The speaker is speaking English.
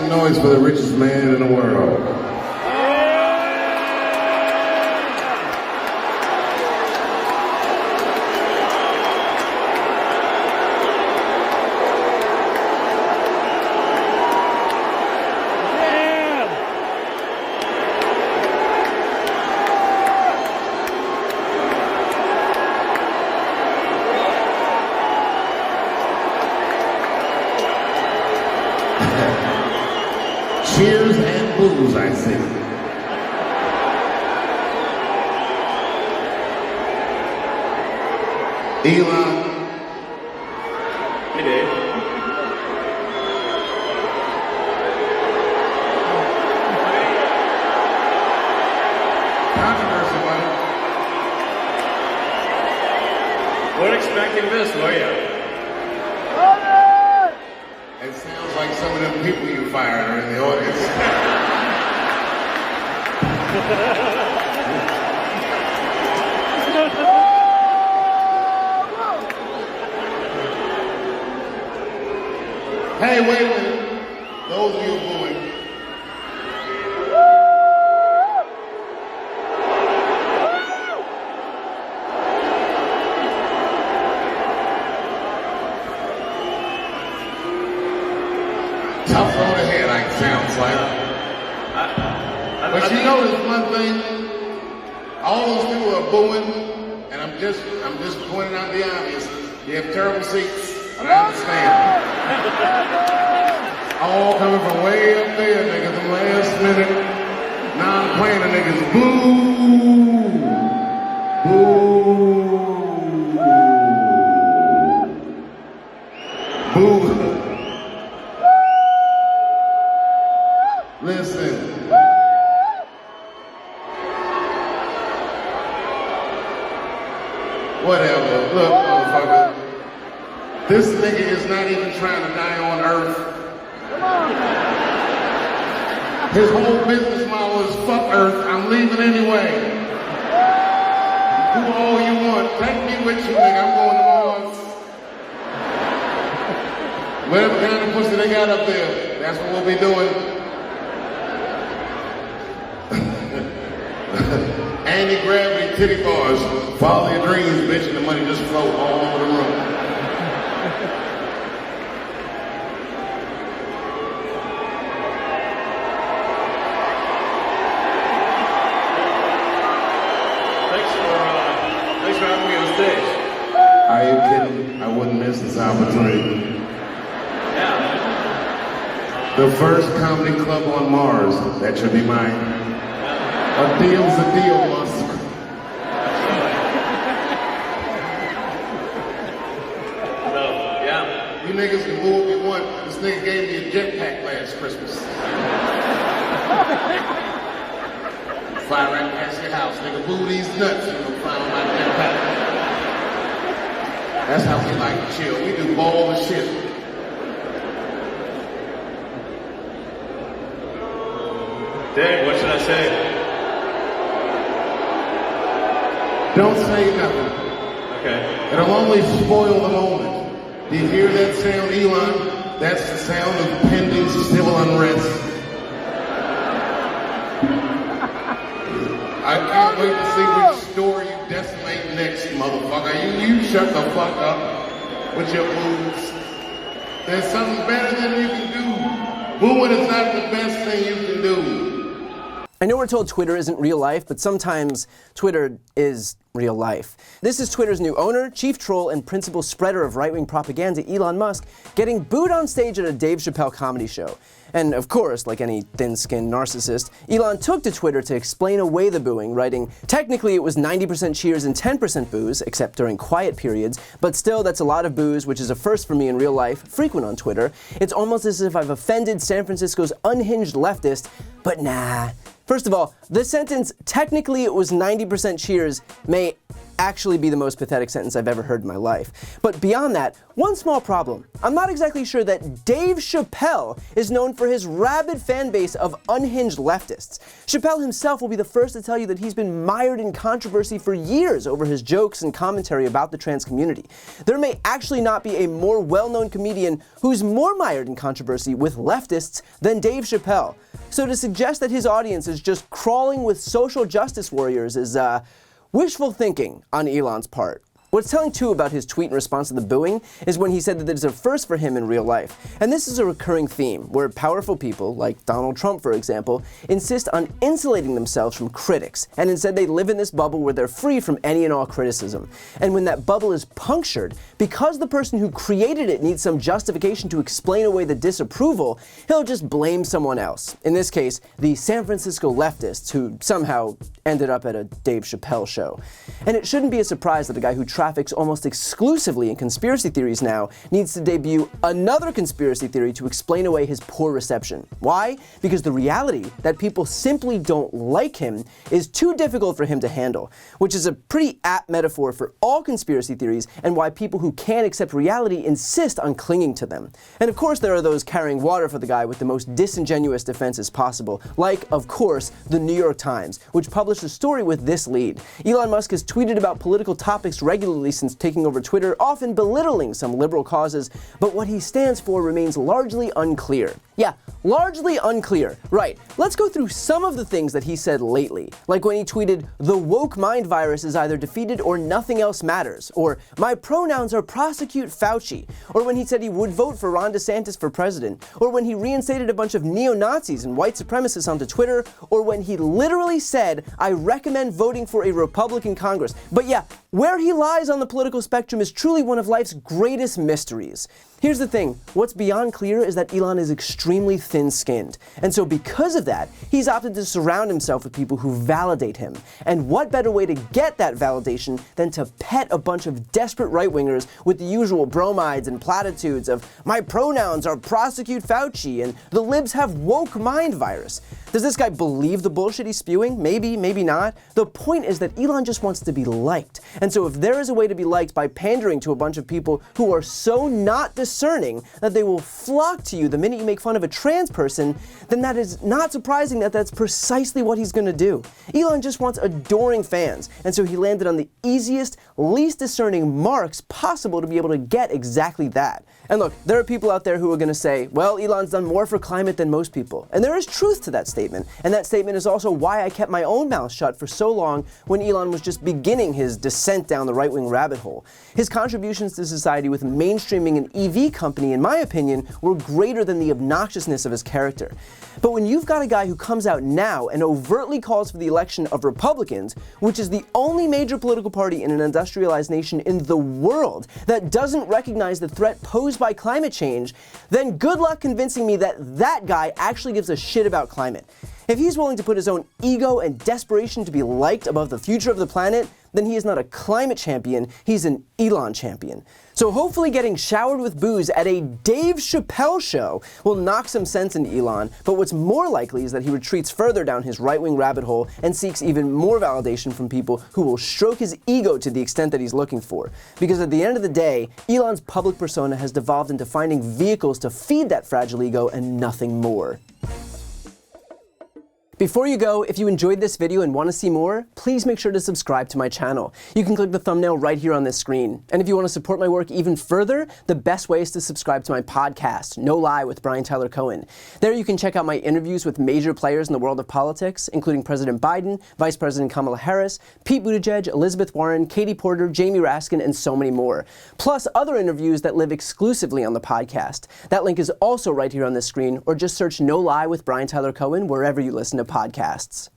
some noise for the richest man in the world. Cheers and booze, I see. Elon. Hey, Dave. Controversy, buddy. Weren't expecting this, were you? It sounds like some of them people you fired are in the audience. Hey, wait a minute. Those of you booing. Tough road ahead, like sounds like. But you notice one thing, all those people are booing, and I'm just pointing out the obvious. You have terrible seats, and I understand. All coming from way up there, niggas, the last minute, non-planner niggas, boo, boo, boo. Listen. Whatever. Look, motherfucker. This nigga is not even trying to die on Earth. His whole business model is fuck Earth. I'm leaving anyway. Do all you want. Take me with you, nigga. I'm going to Mars. Whatever kind of pussy they got up there, that's what we'll be doing. Anti-gravity titty bars. Follow your dreams, bitch, and the money just flow all over the room. Thanks for having me on stage. Are you kidding? I wouldn't miss this opportunity. Yeah. The first comedy club on Mars. That should be mine. A deal's a deal, Musk. So, yeah. You niggas can move if you want. This nigga gave me a jetpack last Christmas. Fly right past your house, nigga. Move these nuts and you'll fly on my jetpack. That's how we like to chill. We do ball and shit. Dave, what should I say? Don't say nothing. Okay. It'll only spoil the moment. Do you hear that sound, Elon? That's the sound of pending civil unrest. I can't wait to see which store you decimate next, motherfucker. You shut the fuck up with your moves. There's something better than you can do. Booing is not the best thing you can do. I know we're told Twitter isn't real life, but sometimes Twitter is real life. This is Twitter's new owner, chief troll, and principal spreader of right-wing propaganda, Elon Musk, getting booed on stage at a Dave Chappelle comedy show. And of course, like any thin-skinned narcissist, Elon took to Twitter to explain away the booing, writing, "Technically it was 90% cheers and 10% boos, except during quiet periods, but still that's a lot of boos, which is a first for me in real life, frequent on Twitter. It's almost as if I've offended San Francisco's unhinged leftist, but nah." First of all, the sentence, "technically it was 90% cheers," may actually be the most pathetic sentence I've ever heard in my life. But beyond that, one small problem. I'm not exactly sure that Dave Chappelle is known for his rabid fan base of unhinged leftists. Chappelle himself will be the first to tell you that he's been mired in controversy for years over his jokes and commentary about the trans community. There may actually not be a more well-known comedian who's more mired in controversy with leftists than Dave Chappelle. So to suggest that his audience is just crawling with social justice warriors is, wishful thinking on Elon's part. What's telling too about his tweet in response to the booing is when he said that there's a first for him in real life. And this is a recurring theme, where powerful people, like Donald Trump for example, insist on insulating themselves from critics, and instead they live in this bubble where they're free from any and all criticism. And when that bubble is punctured, because the person who created it needs some justification to explain away the disapproval, he'll just blame someone else. In this case, the San Francisco leftists, who somehow ended up at a Dave Chappelle show. And it shouldn't be a surprise that a guy who traffics almost exclusively in conspiracy theories now needs to debut another conspiracy theory to explain away his poor reception. Why? Because the reality that people simply don't like him is too difficult for him to handle, which is a pretty apt metaphor for all conspiracy theories and why people who can't accept reality insist on clinging to them. And of course there are those carrying water for the guy with the most disingenuous defenses possible, like, of course, the New York Times, which published a story with this lead. Elon Musk has tweeted about political topics regularly since taking over Twitter, often belittling some liberal causes, but what he stands for remains largely unclear. Yeah, largely unclear. Right, let's go through some of the things that he said lately, like when he tweeted, "The woke mind virus is either defeated or nothing else matters," or "My pronouns are prosecute Fauci," or when he said he would vote for Ron DeSantis for president, or when he reinstated a bunch of neo-Nazis and white supremacists onto Twitter, or when he literally said, "I recommend voting for a Republican Congress." But yeah, where he lies on the political spectrum is truly one of life's greatest mysteries. Here's the thing, what's beyond clear is that Elon is extremely thin-skinned. And so because of that, he's opted to surround himself with people who validate him. And what better way to get that validation than to pet a bunch of desperate right-wingers with the usual bromides and platitudes of "My pronouns are prosecute Fauci" and "The libs have woke mind virus." Does this guy believe the bullshit he's spewing? Maybe, maybe not. The point is that Elon just wants to be liked. And so if there is a way to be liked by pandering to a bunch of people who are so not discerning that they will flock to you the minute you make fun of a trans person, then that is not surprising that that's precisely what he's gonna do. Elon just wants adoring fans, and so he landed on the easiest, least discerning marks possible to be able to get exactly that. And look, there are people out there who are gonna say, well, Elon's done more for climate than most people. And there is truth to that statement, and that statement is also why I kept my own mouth shut for so long when Elon was just beginning his descent down the right-wing rabbit hole. His contributions to society with mainstreaming an EV company, in my opinion, were greater than the obnoxiousness of his character. But when you've got a guy who comes out now and overtly calls for the election of Republicans, which is the only major political party in an industrialized nation in the world that doesn't recognize the threat posed by climate change, then good luck convincing me that that guy actually gives a shit about climate. If he's willing to put his own ego and desperation to be liked above the future of the planet, then he is not a climate champion, he's an Elon champion. So hopefully getting showered with booze at a Dave Chappelle show will knock some sense into Elon, but what's more likely is that he retreats further down his right-wing rabbit hole and seeks even more validation from people who will stroke his ego to the extent that he's looking for. Because at the end of the day, Elon's public persona has devolved into finding vehicles to feed that fragile ego and nothing more. Before you go, if you enjoyed this video and want to see more, please make sure to subscribe to my channel. You can click the thumbnail right here on this screen. And if you want to support my work even further, the best way is to subscribe to my podcast, No Lie with Brian Tyler Cohen. There you can check out my interviews with major players in the world of politics, including President Biden, Vice President Kamala Harris, Pete Buttigieg, Elizabeth Warren, Katie Porter, Jamie Raskin, and so many more. Plus other interviews that live exclusively on the podcast. That link is also right here on this screen, or just search No Lie with Brian Tyler Cohen wherever you listen to podcasts.